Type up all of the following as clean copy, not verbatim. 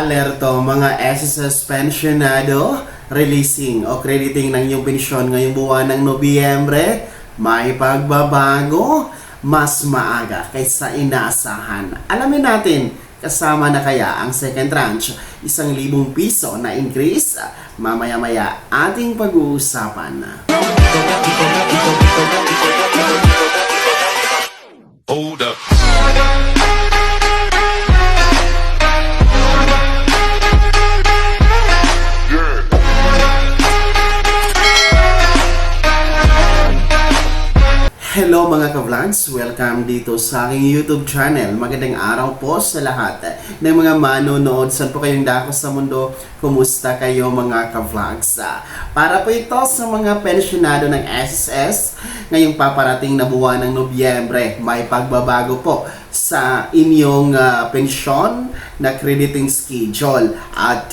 Alerto mga SSS pensionado, releasing o crediting ng iyong pensyon ngayong buwan ng Nobyembre, may pagbabago, mas maaga kaysa inaasahan. Alamin natin, kasama na kaya ang second tranche, 1,000 piso na increase, mamaya-maya ating pag-uusapan. Hold up. Hello mga ka-vlogs! Welcome dito sa aking YouTube channel. Magandang araw po sa lahat ng mga manonood. Saan po kayong dako sa mundo? Kumusta kayo mga ka-vlogs? Para po ito sa mga pensyonado ng SSS, ngayong paparating na buwan ng Nobyembre, may pagbabago po sa inyong pensyon na crediting schedule. At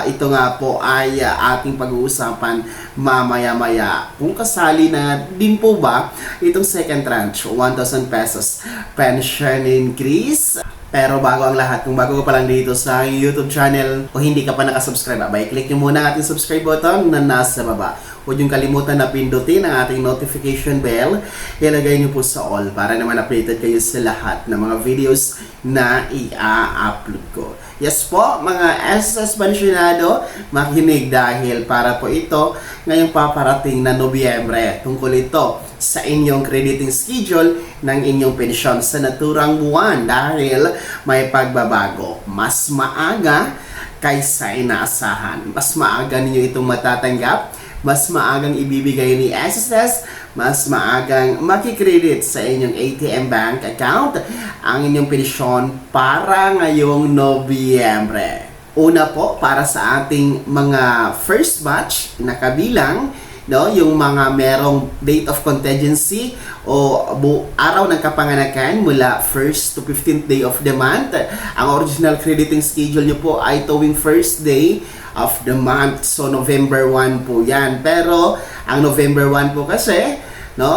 ito nga po ay ating pag-uusapan mamaya-maya. Kung kasali na din po ba itong second tranche, 1,000 pesos pension increase. Pero bago ang lahat, kung bago ka pa lang dito sa YouTube channel o hindi ka pa nakasubscribe, abay, click nyo muna ang ating subscribe button na nasa baba. Huwag yung kalimutan na pindutin ang ating notification bell. Ilagay nyo po sa all para naman updated kayo sa lahat ng mga videos na i-upload ko. Yes po, mga SSS pensionado, makinig dahil para po ito ngayong paparating na Nobyembre. Tungkol ito sa inyong crediting schedule ng inyong pensyon sa naturang buwan dahil may pagbabago. Mas maaga kaysa inaasahan. Mas maaga ninyo itong matatanggap. Mas maagang ibibigay ni SSS, mas maagang makikredit sa inyong ATM bank account ang inyong pensyon para ngayong Nobyembre. Una po, para sa ating mga first batch na kabilang, no, yung mga merong date of contingency o araw ng kapanganakan mula 1st to 15th day of the month. Ang original crediting schedule nyo po ay tuwing first day of the month. So, November 1 po yan. Pero, ang November 1 po kasi, no,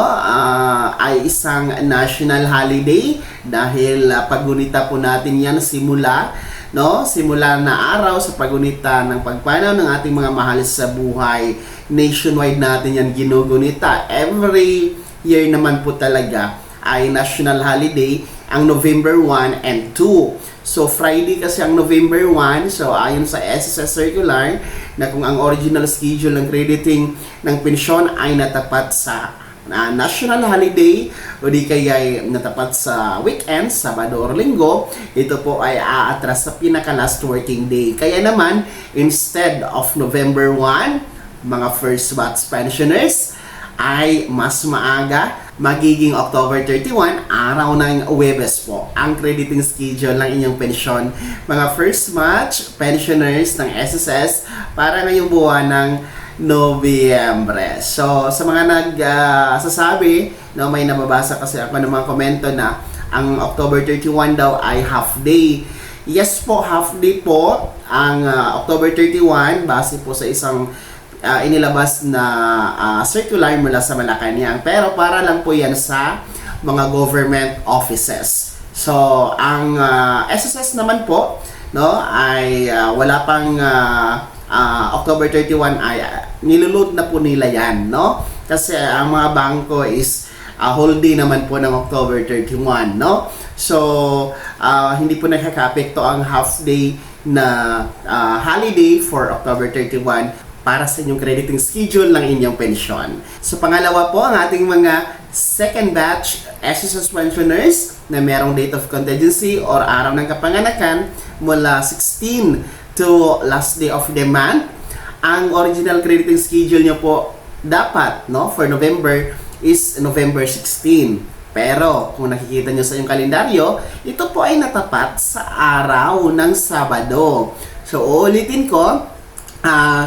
ay isang national holiday dahil paggunita po natin yan simula na araw sa paggunita ng pagpanaw ng ating mga mahal sa buhay. Nationwide natin yan ginugunita. Every year naman po talaga ay national holiday ang November 1 and 2. So, Friday kasi ang November 1. So, ayon sa SSS Circular na kung ang original schedule ng crediting ng pensyon ay natapat sa national holiday o di kaya ay natapat sa weekend, Sabado or Linggo, ito po ay aatras sa pinaka last working day. Kaya naman, instead of November 1, mga first batch pensioners ay mas maaga, magiging October 31, araw ng Huwebes po, ang crediting schedule ng inyong pensyon. Mga first batch pensioners ng SSS para ngayong buwan ng Nobyembre. So, sa mga nagsasabi, no, may nababasa kasi ako ng mga komento na ang October 31 daw ay half day. Yes po, half day po ang October 31 base po sa isang inilabas na circular mula sa Malacanang. Pero para lang po yan sa mga government offices. So, ang SSS naman po, no, ay wala pang October 31 ay nilulod na po nila yan, no? Kasi ang mga bangko is whole day naman po ng October 31, no? So, hindi po nakakapekto ang half day na holiday for October 31 para sa inyong crediting schedule ng inyong pensyon. So, pangalawa po, ang ating mga second batch SSS pensioners na merong date of contingency or araw ng kapanganakan mula 16 to last day of the month. Ang original crediting schedule nyo po dapat, no, for November is November 16. Pero kung nakikita nyo sa inyong kalendaryo, ito po ay natapat sa araw ng Sabado. So, uulitin ko,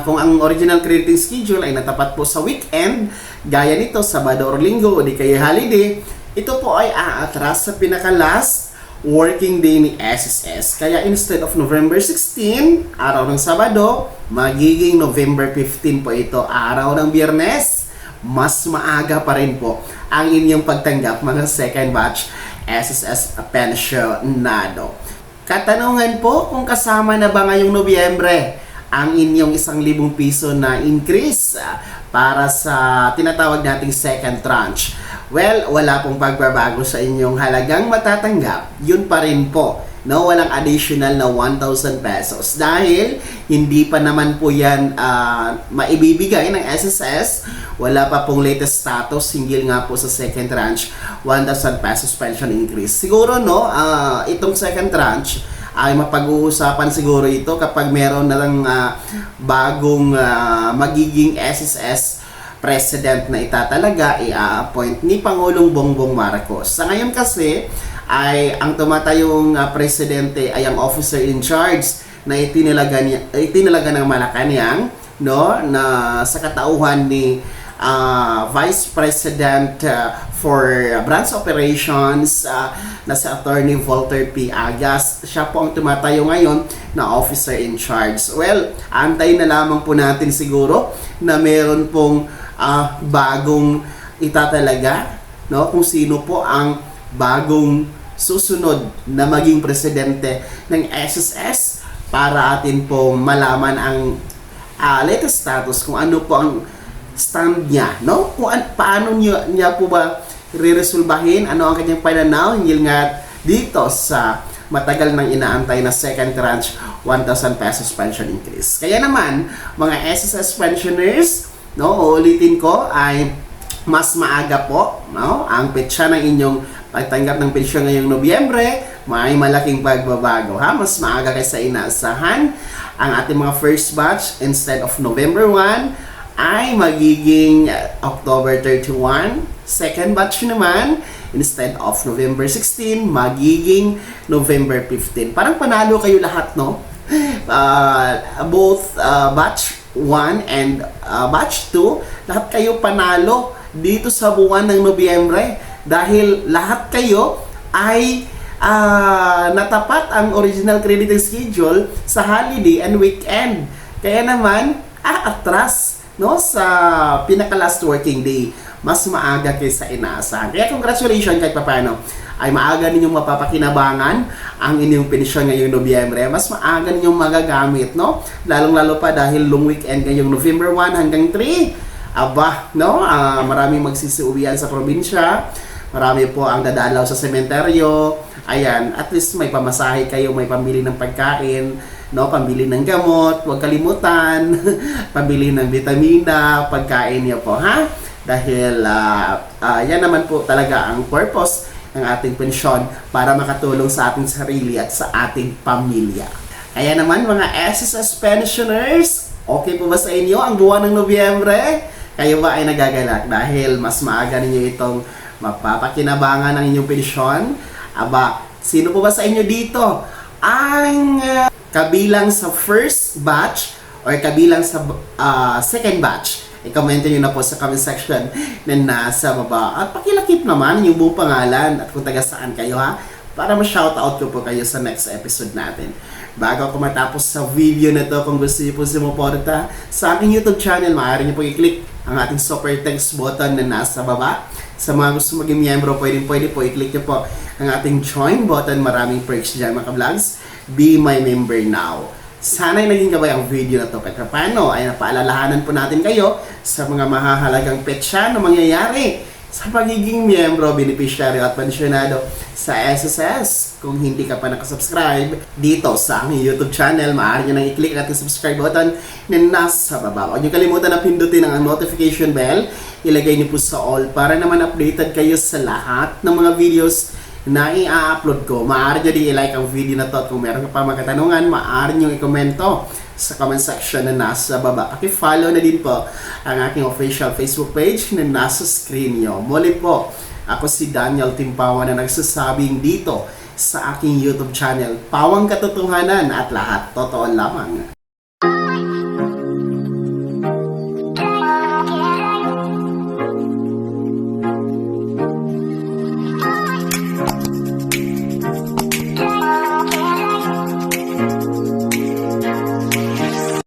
kung ang original crediting schedule ay natapat po sa weekend, gaya nito, Sabado or Linggo o di kaya holiday, ito po ay aatras sa pinaka-last working day ni SSS. Kaya instead of November 16, araw ng Sabado, magiging November 15 po ito, araw ng Biyernes. Mas maaga pa rin po ang inyong pagtanggap mga second batch SSS pensionado. Katanungan po kung kasama na ba ngayong Nobyembre ang inyong 1,000 piso na increase para sa tinatawag nating second tranche. Well, wala pong pagbabago sa inyong halagang matatanggap. Yun pa rin po. No, walang additional na 1,000 pesos dahil hindi pa naman po yan maibibigay ng SSS. Wala pa pong latest status hinggil nga po sa second tranche 1,000 pesos pension increase. Siguro no, itong second tranche ay mapag-uusapan siguro ito kapag meron na lang bagong magiging SSS president na itatalaga, i-appoint ni Pangulong Bongbong Marcos. Sa ngayon kasi ay ang tumatayong presidente ay ang officer in charge na itinalaga ng Malacanang, no, na sa katauhan ni Vice President for Branch Operations na si Attorney Walter P. Agas. Siya po ang tumatayo ngayon na officer in charge. Well, antayin na lamang po natin siguro na meron pong bagong itatalaga, no, kung sino po ang bagong susunod na maging presidente ng SSS para atin po malaman ang latest status, kung ano po ang stand niya, no? Kung paano niya po ba re-resolbahin, ano ang kanyang pananaw hinggil nga dito sa matagal nang inaantay na second tranche 1,000 pesos pension increase. Kaya naman, mga SSS pensioners, no, uulitin ko ay mas maaga po, no, ang petsa ng inyong pagtanggap ng pensyon ngayong Nobyembre, may malaking pagbabago, ha? Mas maaga kaysa inaasahan. Ang ating mga first batch, instead of November 1, ay magiging October 31. Second batch naman, instead of November 16, magiging November 15. Parang panalo kayo lahat, no? Both batch 1 and batch 2, lahat kayo panalo dito sa buwan ng Nobyembre. Dahil lahat kayo ay natapat ang original crediting schedule sa holiday and weekend. Kaya naman, atras, no, sa pinaka-last working day. Mas maaga kaysa inaasahan. Kaya congratulations kahit paano ay maaga ninyong mapapakinabangan ang inyong pensyon ngayong Nobyembre. Mas maaga ninyong magagamit, no? Lalong-lalo pa dahil long weekend ngayong November 1 hanggang 3. Aba, no? Maraming magsisiuwian sa probinsya. Marami po ang dadalaw sa sementeryo. Ayan, at least may pamasahe kayo, may pambili ng pagkain, no, pambili ng gamot, huwag kalimutan, pambili ng vitamina, pagkain niyo po, ha? Dahil yan naman po talaga ang purpose ng ating pensyon para makatulong sa ating sarili at sa ating pamilya. Kaya naman mga SSS pensioners, okay po ba sa inyo ang buwan ng Nobyembre? Kayo ba ay nagagalak dahil mas maaga ninyo itong mapapakinabangan ng inyong pensyon? Aba, sino po ba sa inyo dito ang kabilang sa first batch or kabilang sa second batch? I-comment nyo na po sa comment section na nasa baba. At pakilakip naman yung buong pangalan at kung taga saan kayo, ha, para ma-shoutout ko po kayo sa next episode natin. Bago ako matapos sa video na to, kung gusto niyo po sumuporta sa aking YouTube channel, maaari niyo po i-click ang ating super thanks button na nasa baba. Sa mga gusto maging miyembro, pwede po i-click niyo po ang ating join button. Maraming perks dyan mga vlogs. Be my member now. Sana'y naging gabay ang video na to. Kahit paano ay napaalalahanan po natin kayo sa mga mahahalagang petsa na mangyayari sa pagiging miyembro, beneficiaryo at pensyonado sa SSS. Kung hindi ka pa nakasubscribe dito sa aking YouTube channel, maaari nyo nang i-click ang ating subscribe button na nasa baba. Huwag nyo kalimutan na pindutin ang notification bell. Ilagay nyo po sa all para naman updated kayo sa lahat ng mga videos na i-upload ko. Maaari nyo din i-like ang video na to at kung meron ka pa mga katanungan, maaari nyo i-komento sa comment section na nasa baba. Paki-follow na din po ang aking official Facebook page na nasa screen nyo. Muli po, ako si Daniel Timpawan na nagsasabing dito sa aking YouTube channel, Pawang Katotohanan at lahat totoo lamang.